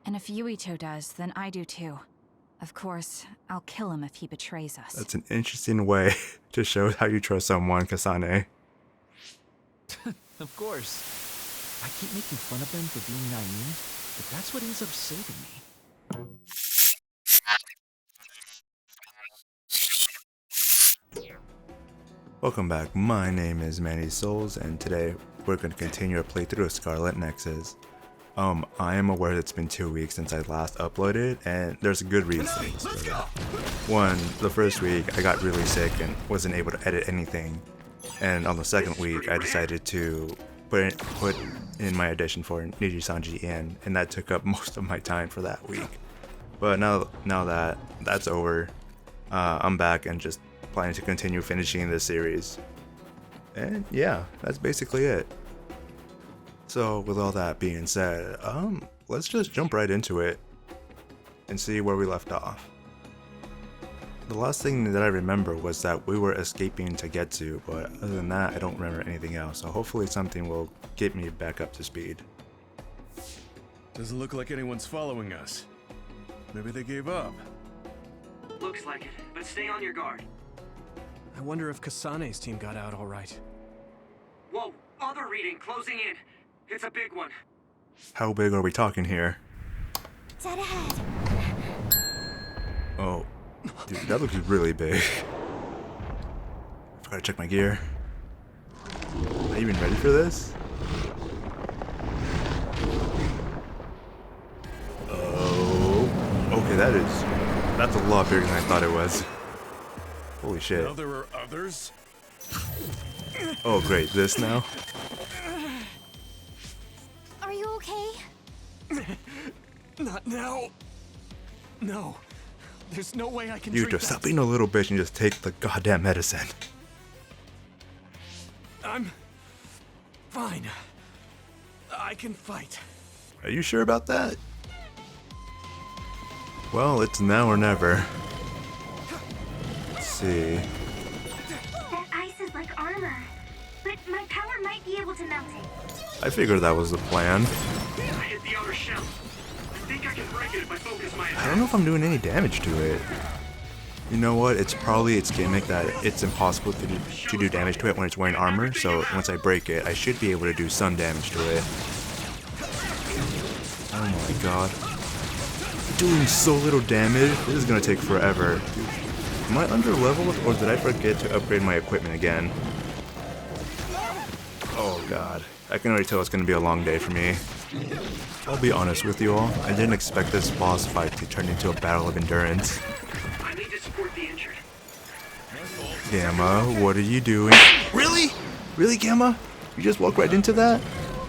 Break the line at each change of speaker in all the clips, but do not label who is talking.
And if Yuito does, then I do too. Of course, I'll kill him if he betrays us.
That's an interesting way to show how you trust someone, Kasane.
Of course. I keep making fun of them for being naive, but that's what ends up saving me.
Welcome back, my name is Manny Souls, and today we're going to continue our playthrough of Scarlet Nexus. I am aware that it's been 2 weeks since I last uploaded, and there's good reasons for that. One, the first week I got really sick and wasn't able to edit anything, and on the second week I decided to put in my audition for Niji-Sanji Ien, and that took up most of my time for that week. But now that that's over, I'm back and just planning to continue finishing this series. And yeah, that's basically it. So with all that being said, let's just jump right into it and see where we left off. The last thing that I remember was that we were escaping Togetsu, but other than that I don't remember anything else, so hopefully something will get me back up to speed.
Doesn't look like anyone's following us. Maybe they gave up.
Looks like it, but stay on your guard.
I wonder if Kasane's team got out all right.
Whoa, other reading closing in. It's a big one.
How big are we talking here?
Dead ahead.
Oh, dude, that looks really big. Forgot to check my gear. Am I even ready for this? Oh, okay, that's a lot bigger than I thought it was. Holy shit.
Now there are others?
Oh great, this now?
Are you okay?
Not now. No. There's no way I can
You
treat
just
that.
stop being a little bitch and just take the goddamn medicine.
I'm fine. I can fight.
Are you sure about that? Well, it's now or never. Let's see.
That ice is like armor, but my power might be able to melt it.
I figured that was the plan.
I hit the outer shell. I think I can break it if I focus my attack.
I don't know if I'm doing any damage to it. You know what? It's probably its gimmick that it's impossible to do damage to it when it's wearing armor, so once I break it, I should be able to do some damage to it. Oh my god. Doing so little damage? This is gonna take forever. Am I under leveled, or did I forget to upgrade my equipment again? Oh god. I can already tell it's gonna be a long day for me. I'll be honest with you all, I didn't expect this boss fight to turn into a battle of endurance.
I need to support the injured.
Gamma, what are you doing? Really? Really, Gamma? You just walked right into that?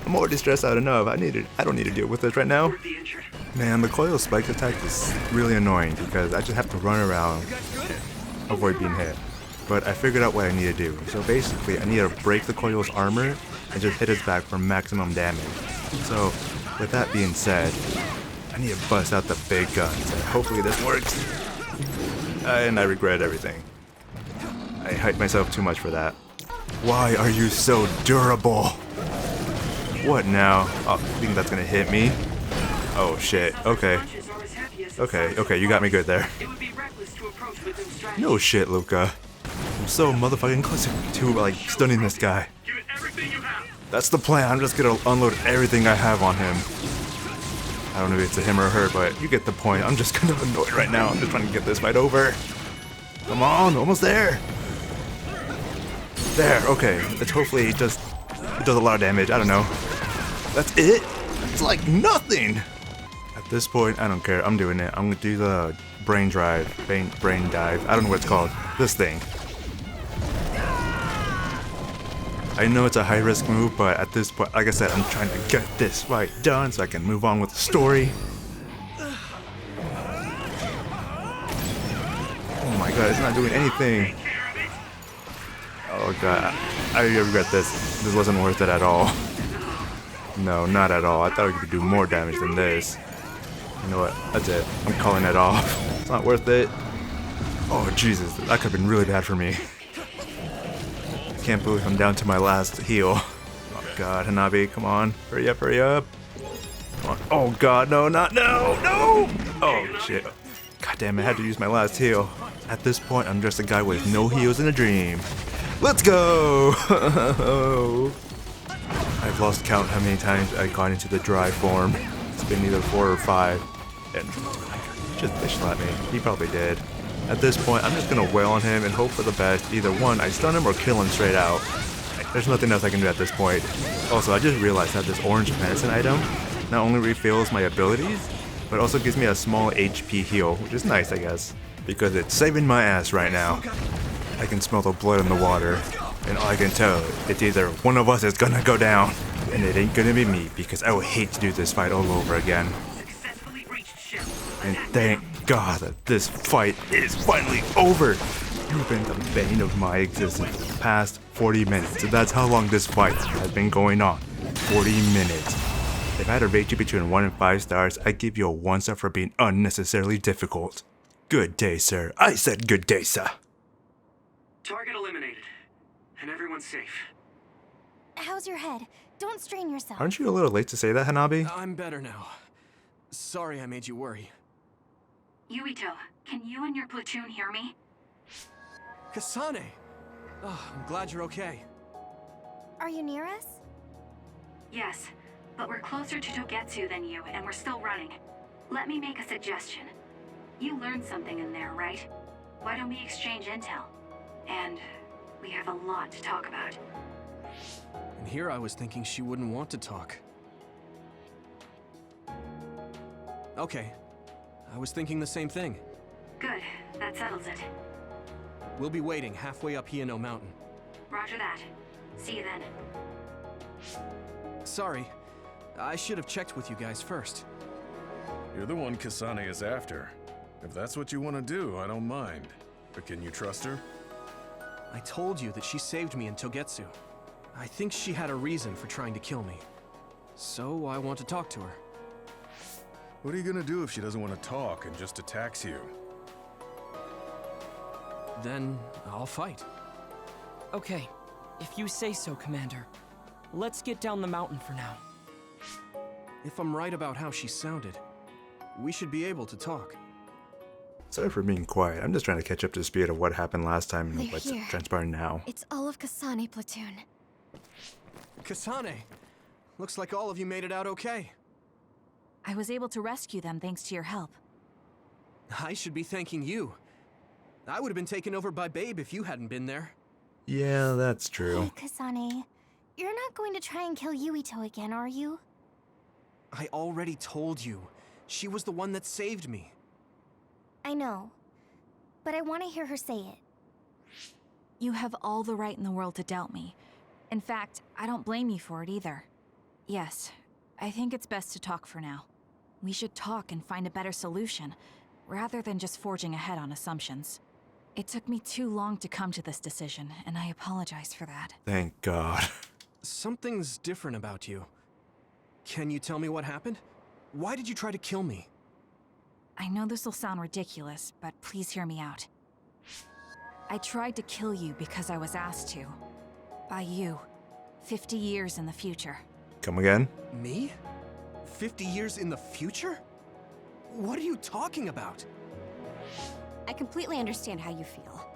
I'm already stressed out enough. I don't need to deal with this right now.
Support the injured.
Man, the Coil spike attack is really annoying because I just have to run around, avoid being hit. But I figured out what I need to do. So basically, I need to break the Coil's armor and just hit its back for maximum damage. So, with that being said, I need to bust out the big guns, and hopefully this works. And I regret everything. I hyped myself too much for that. Why are you so durable? What now? Oh, I think that's gonna hit me. Oh shit, okay. Okay, you got me good there.
It would be reckless to approach with them strategy.
No shit, Luca. I'm so motherfucking close to like stunning this guy.
Give it everything you have.
That's the plan. I'm just gonna unload everything I have on him. I don't know if it's a him or a her, but you get the point. I'm just kind of annoyed right now. I'm just trying to get this fight over. Come on, almost there. There, okay. Let's hopefully it does a lot of damage. I don't know. That's it? It's like nothing. At this point, I don't care. I'm doing it. I'm gonna do the brain dive. I don't know what it's called. This thing. I know it's a high risk move, but at this point, like I said, I'm trying to get this fight done so I can move on with the story. Oh my god, it's not doing anything. Oh god, I regret this. This wasn't worth it at all. No, not at all. I thought we could do more damage than this. You know what? That's it. I'm calling it off. It's not worth it. Oh Jesus, that could have been really bad for me. Can't believe I'm down to my last heal. Oh god, Hanabi, come on. Hurry up, hurry up. on. Oh god, no, no! Oh shit. God damn it, I had to use my last heal. At this point, I'm just a guy with no heals in a dream. Let's go! I've lost count how many times I got into the dry form. It's been either 4 or 5. And he just bitch slapped me. He probably did. At this point, I'm just gonna wail on him and hope for the best. Either one, I stun him or kill him straight out. There's nothing else I can do at this point. Also, I just realized that this orange medicine item not only refills my abilities, but also gives me a small HP heal, which is nice, I guess, because it's saving my ass right now. I can smell the blood in the water, and all I can tell, it's either one of us is gonna go down, and it ain't gonna be me, because I would hate to do this fight all over again.
Successfully reached ship.
And thank God that this fight is finally over. You've been the bane of my existence for the past 40 minutes, and that's how long this fight has been going on. 40 minutes. If I had to rate you between 1 and 5 stars, I'd give you a 1 star for being unnecessarily difficult. Good day, sir. I said good day, sir.
Target eliminated. And everyone's safe.
How's your head? Don't strain yourself.
Aren't you a little late to say that, Hanabi?
I'm better now. Sorry I made you worry.
Yuito, can you and your platoon hear me?
Kasane! Oh, I'm glad you're okay.
Are you near us?
Yes, but we're closer to Togetsu than you, and we're still running. Let me make a suggestion. You learned something in there, right? Why don't we exchange intel? And we have a lot to talk about.
And here I was thinking she wouldn't want to talk. Okay. I was thinking the same thing.
Good, that settles it.
We'll be waiting halfway up Hino Mountain.
Roger that. See you then.
Sorry. I should have checked with you guys first.
You're the one Kasane is after. If that's what you want to do, I don't mind. But can you trust her?
I told you that she saved me in Togetsu. I think she had a reason for trying to kill me. So I want to talk to her.
What are you gonna do if she doesn't want to talk and just attacks you?
Then I'll fight.
Okay, if you say so, Commander. Let's get down the mountain for now.
If I'm right about how she sounded, we should be able to talk.
Sorry for being quiet. I'm just trying to catch up to the speed of what happened last time and
They're
what's
here.
transpiring now.
It's all of Kasane platoon.
Kasane! Looks like all of you made it out okay.
I was able to rescue them thanks to your help.
I should be thanking you. I would have been taken over by Babe if you hadn't been there.
Yeah, that's true.
Hey, Kasane. You're not going to try and kill Yuito again, are you?
I already told you. She was the one that saved me.
I know. But I want to hear her say it.
You have all the right in the world to doubt me. In fact, I don't blame you for it either. Yes, I think it's best to talk for now. We should talk and find a better solution, rather than just forging ahead on assumptions. It took me too long to come to this decision, and I apologize for that.
Thank God.
Something's different about you. Can you tell me what happened? Why did you try to kill me?
I know this will sound ridiculous, but please hear me out. I tried to kill you because I was asked to. By you. 50 years in the future.
Come again?
Me? 50 years in the future? What are you talking about?
I completely understand how you feel.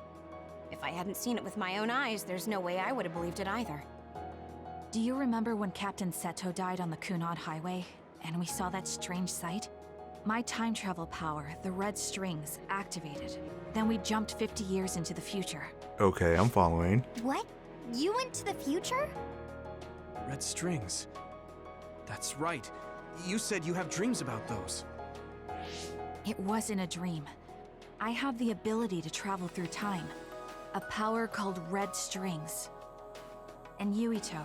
If I hadn't seen it with my own eyes, there's no way I would have believed it either.
Do you remember when Captain Seto died on the Kunad Highway, and we saw that strange sight? My time travel power, the red strings, activated. Then we jumped 50 years into the future.
Okay, I'm following.
What? You went to the future?
Red strings. That's right. You said you have dreams about those.
It wasn't a dream. I have the ability to travel through time. A power called red strings. And Yuito,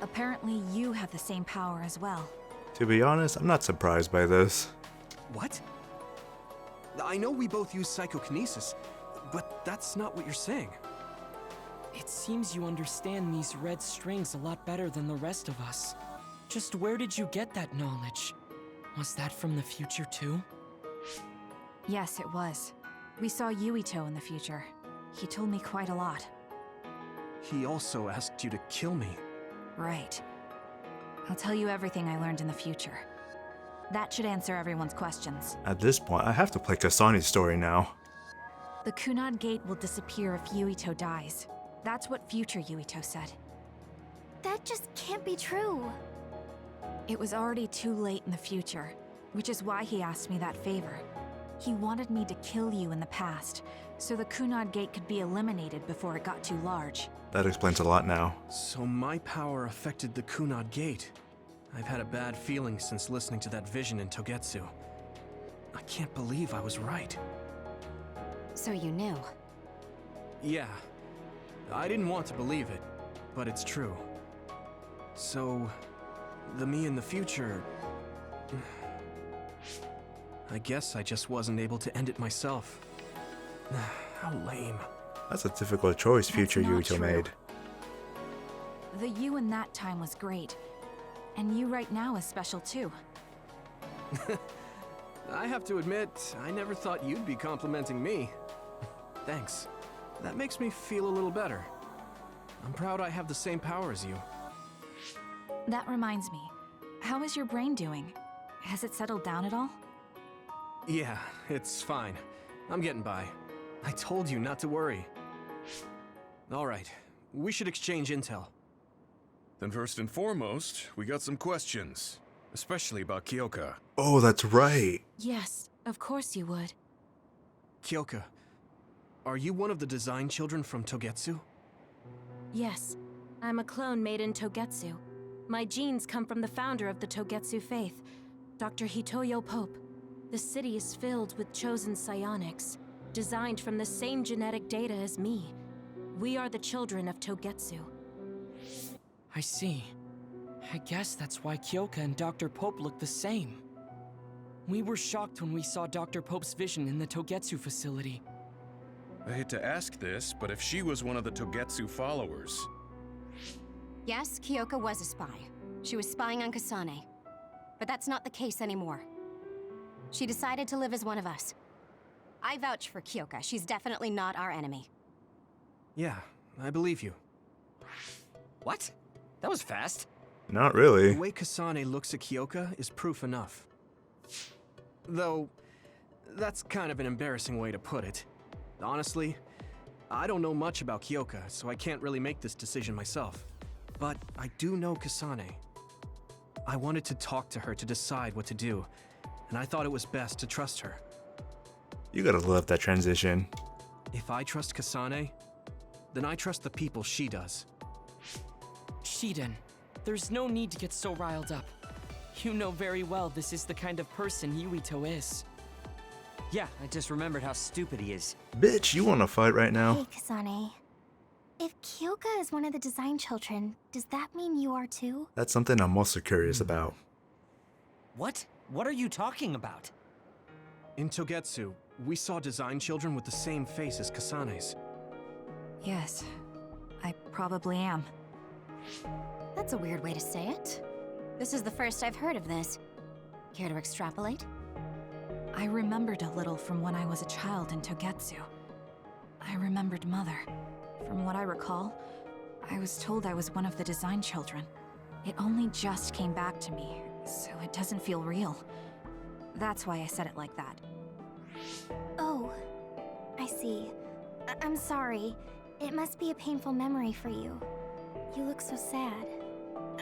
apparently you have the same power as well.
To be honest, I'm not surprised by this.
What? I know we both use psychokinesis, but that's not what you're saying.
It seems you understand these red strings a lot better than the rest of us. Just where did you get that knowledge? Was that from the future too?
Yes, it was. We saw Yuito in the future. He told me quite a lot.
He also asked you to kill me.
Right. I'll tell you everything I learned in the future. That should answer everyone's questions.
At this point, I have to play Kasane's story now.
The Kunad Gate will disappear if Yuito dies. That's what future Yuito said.
That just can't be true.
It was already too late in the future, which is why he asked me that favor. He wanted me to kill you in the past, so the Kunad Gate could be eliminated before it got too large.
That explains a lot now.
So my power affected the Kunad Gate. I've had a bad feeling since listening to that vision in Togetsu. I can't believe I was right.
So you knew.
Yeah. I didn't want to believe it, but it's true. So, the me in the future... I guess I just wasn't able to end it myself. How lame.
That's a difficult choice future
That's not
Yuito
true.
made.
The you in that time was great, and you right now is special too.
I have to admit, I never thought you'd be complimenting me. Thanks. That makes me feel a little better. I'm proud I have the same power as you.
That reminds me, how is your brain doing? Has it settled down at all?
Yeah, it's fine. I'm getting by. I told you not to worry. Alright, we should exchange intel.
Then first and foremost, we got some questions. Especially about Kyoka.
Oh, that's right.
Yes, of course you would.
Kyoka, are you one of the design children from Togetsu?
Yes, I'm a clone made in Togetsu. My genes come from the founder of the Togetsu faith, Dr. Hitoyo Pope. The city is filled with chosen psionics, designed from the same genetic data as me. We are the children of Togetsu.
I see. I guess that's why Kyoka and Dr. Pope look the same. We were shocked when we saw Dr. Pope's vision in the Togetsu facility.
I hate to ask this, but if she was one of the Togetsu followers...
Yes, Kyoka was a spy. She was spying on Kasane. But that's not the case anymore. She decided to live as one of us. I vouch for Kyoka. She's definitely not our enemy.
Yeah, I believe you.
What? That was fast.
Not really.
The way Kasane looks at Kyoka is proof enough. Though, that's kind of an embarrassing way to put it. Honestly, I don't know much about Kyoka, so I can't really make this decision myself. But I do know Kasane. I wanted to talk to her to decide what to do, and I thought it was best to trust her.
You gotta love that transition.
If I trust Kasane, then I trust the people she does.
Shiden, there's no need to get so riled up. You know very well this is the kind of person Yuito is.
Yeah, I just remembered how stupid he is.
Bitch, you wanna fight right now?
Hey, Kasane. If Kyoka is one of the design children, does that mean you are too?
That's something I'm also curious about.
What? What are you talking about?
In Togetsu, we saw design children with the same face as Kasane's.
Yes, I probably am.
That's a weird way to say it. This is the first I've heard of this. Care to extrapolate?
I remembered a little from when I was a child in Togetsu. I remembered Mother. From what I recall, I was told I was one of the design children. It only just came back to me, so it doesn't feel real. That's why I said it like that.
Oh, I see. I'm sorry. It must be a painful memory for you. You look so sad.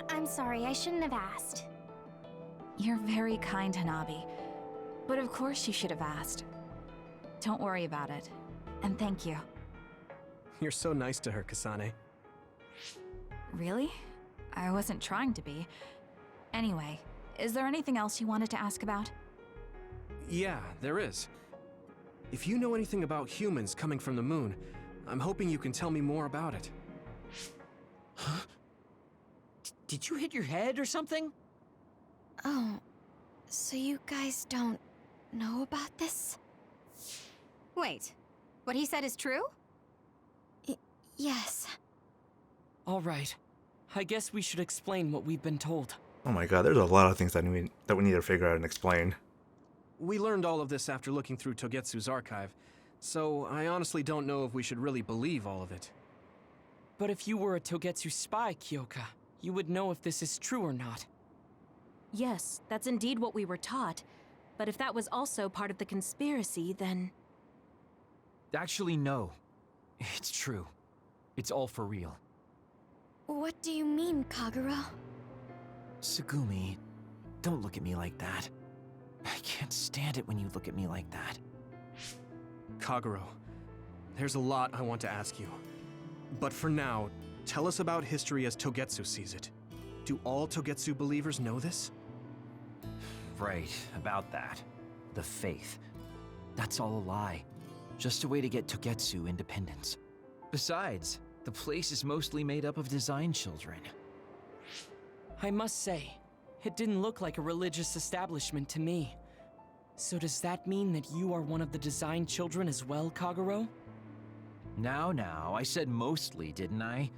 I'm sorry, I shouldn't have asked.
You're very kind, Hanabi. But of course you should have asked. Don't worry about it. And thank you.
You're so nice to her, Kasane.
Really? I wasn't trying to be. Anyway, is there anything else you wanted to ask about?
Yeah, there is. If you know anything about humans coming from the moon, I'm hoping you can tell me more about it.
Huh? Did you hit your head or something?
Oh, so you guys don't know about this?
Wait, what he said is true?
Yes.
All right. I guess we should explain what we've been told.
Oh my god, there's a lot of things that we need to figure out and explain.
We learned all of this after looking through Togetsu's archive, so I honestly don't know if we should really believe all of it.
But if you were a Togetsu spy, Kyoka, you would know if this is true or not.
Yes, that's indeed what we were taught. But if that was also part of the conspiracy, then...
Actually, no. It's true. It's all for real.
What do you mean, Kagero?
Tsugumi, don't look at me like that. I can't stand it when you look at me like that.
Kagero, there's a lot I want to ask you. But for now, tell us about history as Togetsu sees it. Do all Togetsu believers know this?
Right, about that. The faith. That's all a lie. Just a way to get Togetsu independence. Besides, the place is mostly made up of design children.
I must say, it didn't look like a religious establishment to me. So does that mean that you are one of the design children as well, Kagero?
Now, I said mostly, didn't I?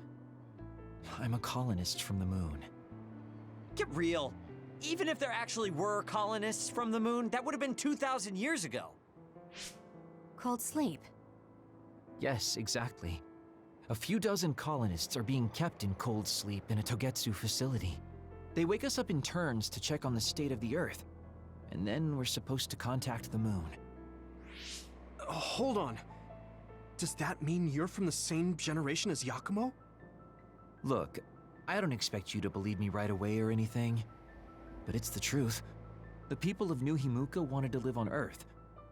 I'm a colonist from the moon.
Get real. Even if there actually were colonists from the moon, that would have been 2,000 years ago.
Cold sleep.
Yes, exactly. A few dozen colonists are being kept in cold sleep in a Togetsu facility. They wake us up in turns to check on the state of the Earth, and then we're supposed to contact the moon.
Hold on. Does that mean you're from the same generation as Yakumo?
Look, I don't expect you to believe me right away or anything, but it's the truth. The people of New Himuka wanted to live on Earth,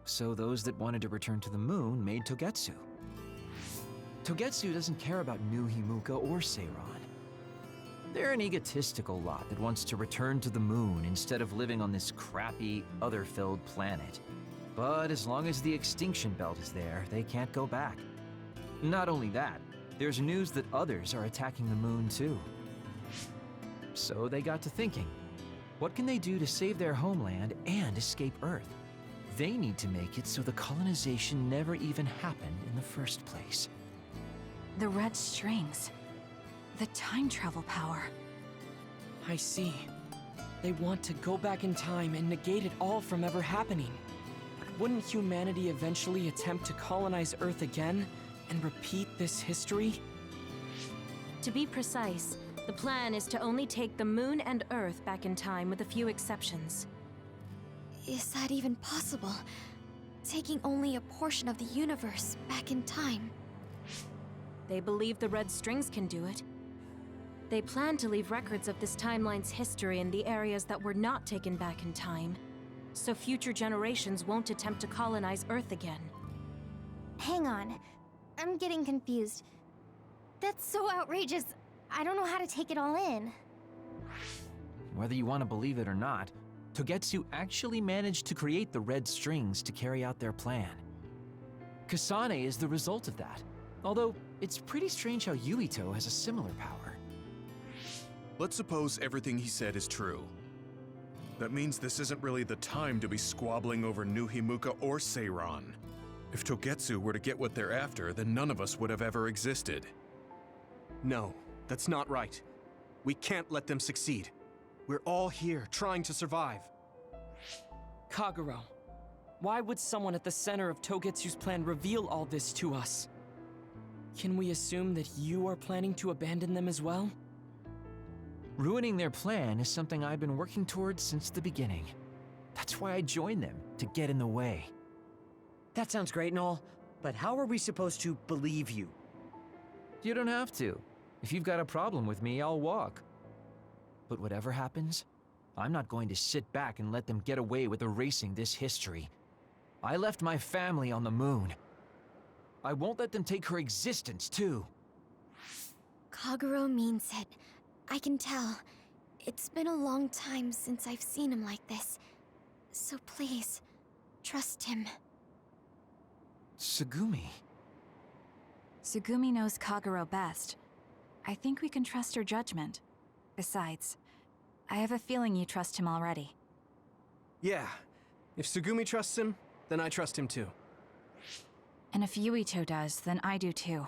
so those that wanted to return to the moon made Togetsu. Togetsu doesn't care about New Himuka or Seiran. They're an egotistical lot that wants to return to the moon instead of living on this crappy, other-filled planet. But as long as the extinction belt is there, they can't go back. Not only that, there's news that others are attacking the moon too. So they got to thinking, what can they do to save their homeland and escape Earth? They need to make it so the colonization never even happened in the first place.
The red strings. The time travel power.
I see. They want to go back in time and negate it all from ever happening. But wouldn't humanity eventually attempt to colonize Earth again and repeat this history?
To be precise, the plan is to only take the moon and Earth back in time with a few exceptions.
Is that even possible? Taking only a portion of the universe back in time?
They believe the red strings can do it. They plan to leave records of this timeline's history in the areas that were not taken back in time, so future generations won't attempt to colonize Earth again.
Hang on. I'm getting confused. That's so outrageous. I don't know how to take it all in.
Whether you want to believe it or not, Togetsu actually managed to create the red strings to carry out their plan. Kasane is the result of that, although it's pretty strange how Yuito has a similar power.
Let's suppose everything he said is true. That means this isn't really the time to be squabbling over New Himuka or Seiran. If Togetsu were to get what they're after, then none of us would have ever existed.
No, that's not right. We can't let them succeed. We're all here trying to survive.
Kagero, why would someone at the center of Togetsu's plan reveal all this to us? Can we assume that you are planning to abandon them as well?
Ruining their plan is something I've been working towards since the beginning. That's why I joined them, to get in the way.
That sounds great and all, but how are we supposed to believe you?
You don't have to. If you've got a problem with me, I'll walk. But whatever happens, I'm not going to sit back and let them get away with erasing this history. I left my family on the moon. I won't let them take her existence, too.
Kagero means it. I can tell. It's been a long time since I've seen him like this. So please, trust him.
Tsugumi.
Tsugumi knows Kagero best. I think we can trust her judgment. Besides, I have a feeling you trust him already.
Yeah. If Tsugumi trusts him, then I trust him too.
And if Yuito does, then I do too.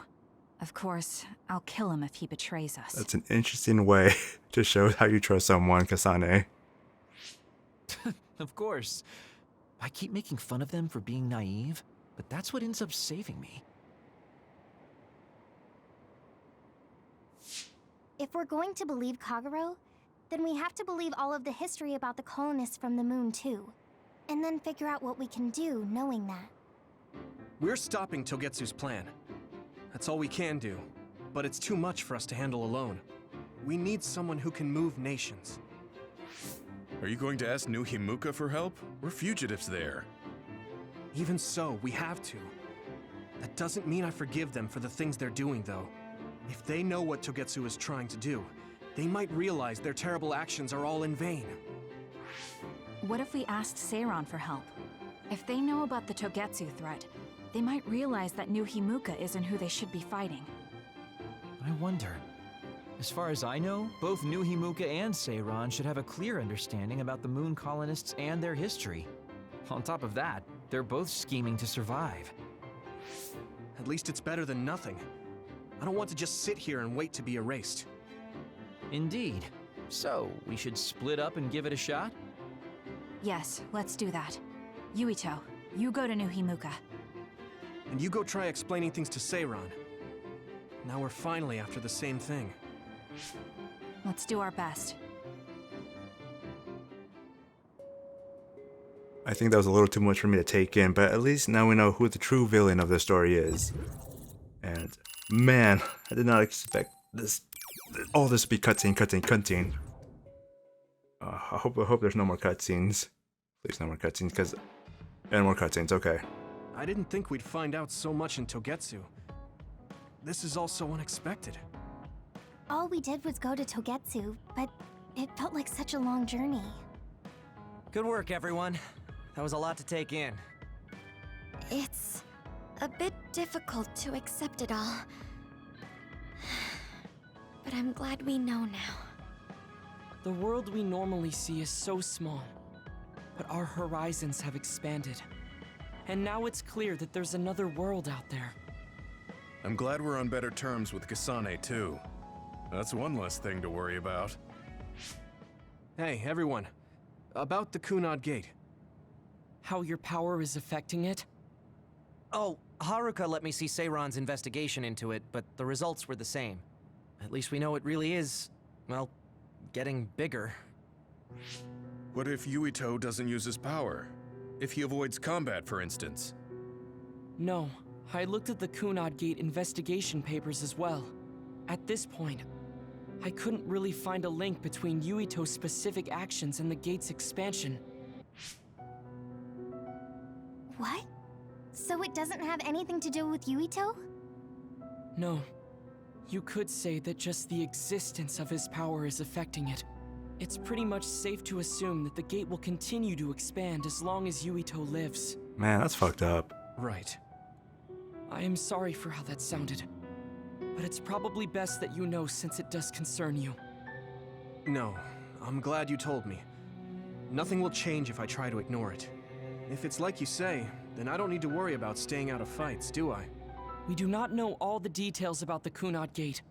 Of course, I'll kill him if he betrays us.
That's an interesting way to show how you trust someone, Kasane.
Of course. I keep making fun of them for being naive, but that's what ends up saving me.
If we're going to believe Kagero, then we have to believe all of the history about the colonists from the moon too. And then figure out what we can do knowing that.
We're stopping Togetsu's plan. That's all we can do. But it's too much for us to handle alone. We need someone who can move nations.
Are you going to ask New Himuka for help? We're fugitives there.
Even so, we have to. That doesn't mean I forgive them for the things they're doing, though. If they know what Togetsu is trying to do, they might realize their terrible actions are all in vain.
What if we asked Seiran for help? If they know about the Togetsu threat, they might realize that New Himuka isn't who they should be fighting.
I wonder. As far as I know, both New Himuka and Seiran should have a clear understanding about the moon colonists and their history. On top of that, they're both scheming to survive.
At least it's better than nothing. I don't want to just sit here and wait to be erased.
Indeed. So, we should split up and give it a shot?
Yes, let's do that. Yuito, you go to New Himuka.
And you go try explaining things to Seiran. Now we're finally after the same thing.
Let's do our best.
I think that was a little too much for me to take in, but at least now we know who the true villain of the story is. And man, I did not expect this, all this to be cutscene. I hope there's no more cutscenes. Please no more cutscenes, because... And more cutscenes, okay.
I didn't think we'd find out so much in Togetsu. This is all so unexpected.
All we did was go to Togetsu, but it felt like such a long journey.
Good work, everyone. That was a lot to take in.
It's a bit difficult to accept it all. But I'm glad we know now.
The world we normally see is so small, but our horizons have expanded. And now it's clear that there's another world out there.
I'm glad we're on better terms with Kasane, too. That's one less thing to worry about.
Hey, everyone. About the Kunad Gate.
How your power is affecting it?
Oh, Haruka let me see Seiran's investigation into it, but the results were the same. At least we know it really is, well, getting bigger.
What if Yuito doesn't use his power? If he avoids combat, for instance?
No, I looked at the Kunad Gate investigation papers as well. At this point, I couldn't really find a link between Yuito's specific actions and the gate's expansion.
What? So it doesn't have anything to do with Yuito?
No. You could say that just the existence of his power is affecting it. It's pretty much safe to assume that the gate will continue to expand as long as Yuito lives.
Man, that's fucked up.
Right.
I am sorry for how that sounded. But it's probably best that you know since it does concern you.
No, I'm glad you told me. Nothing will change if I try to ignore it. If it's like you say, then I don't need to worry about staying out of fights, do I?
We do not know all the details about the Kunad Gate,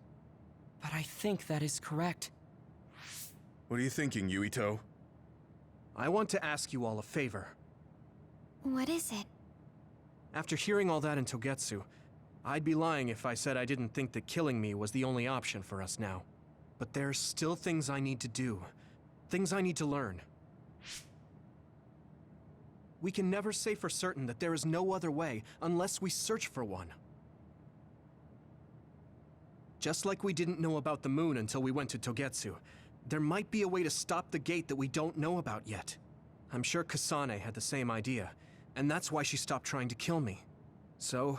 but I think that is correct.
What are you thinking, Yuito?
I want to ask you all a favor.
What is it?
After hearing all that in Togetsu, I'd be lying if I said I didn't think that killing me was the only option for us now. But there's still things I need to do. Things I need to learn. We can never say for certain that there is no other way unless we search for one. Just like we didn't know about the moon until we went to Togetsu, there might be a way to stop the gate that we don't know about yet. I'm sure Kasane had the same idea, and that's why she stopped trying to kill me. So,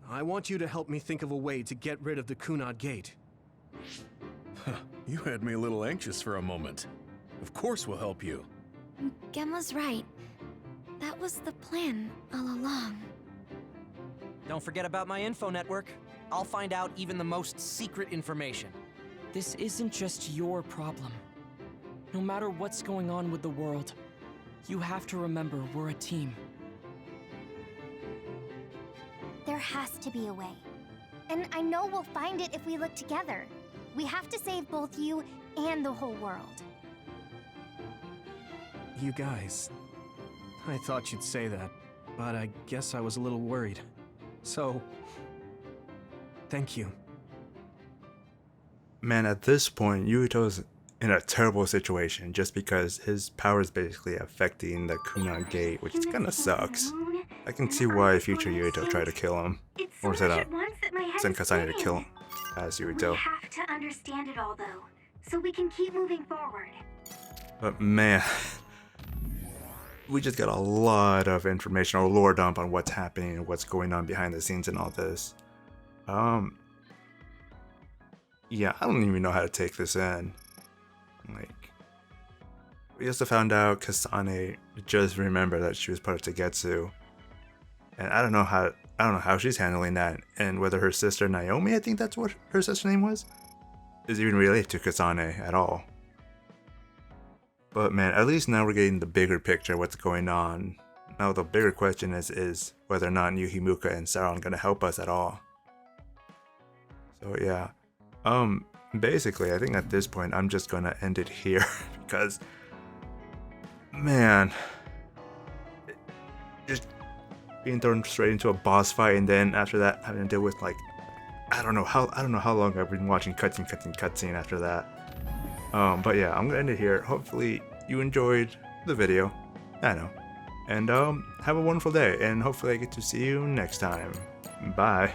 I want you to help me think of a way to get rid of the Kunad Gate.
You had me a little anxious for a moment. Of course we'll help you.
Gemma's right. That was the plan all along.
Don't forget about my info network. I'll find out even the most secret information.
This isn't just your problem. No matter what's going on with the world, you have to remember we're a team.
There has to be a way. And I know we'll find it if we look together. We have to save both you and the whole world.
You guys... I thought you'd say that, but I guess I was a little worried. So... thank you.
Man, at this point, Yuito's in a terrible situation just because his power is basically affecting the Kunan Gate, which kind of sucks. I can see why future Yuito tried to kill him, or send Kasane to kill him as Yuito.
We have to understand it all, though, so we can keep moving forward.
But man, we just got a lot of information or lore dump on what's happening and what's going on behind the scenes and all this. Yeah, I don't even know how to take this in. Like, we also found out Kasane just remembered that she was part of Togetsu, and I don't know how she's handling that, and whether her sister Naomi, I think that's what her sister's name was, is even related to Kasane at all. But man, at least now we're getting the bigger picture of what's going on. Now the bigger question is whether or not New Himuka and Sauron gonna help us at all. So yeah, basically I think at this point I'm just gonna end it here because, man, just being thrown straight into a boss fight and then after that having to deal with, like, I don't know how long I've been watching cutscene after that. But yeah, I'm gonna end it here. Hopefully you enjoyed the video. I know. And have a wonderful day, and hopefully I get to see you next time. Bye.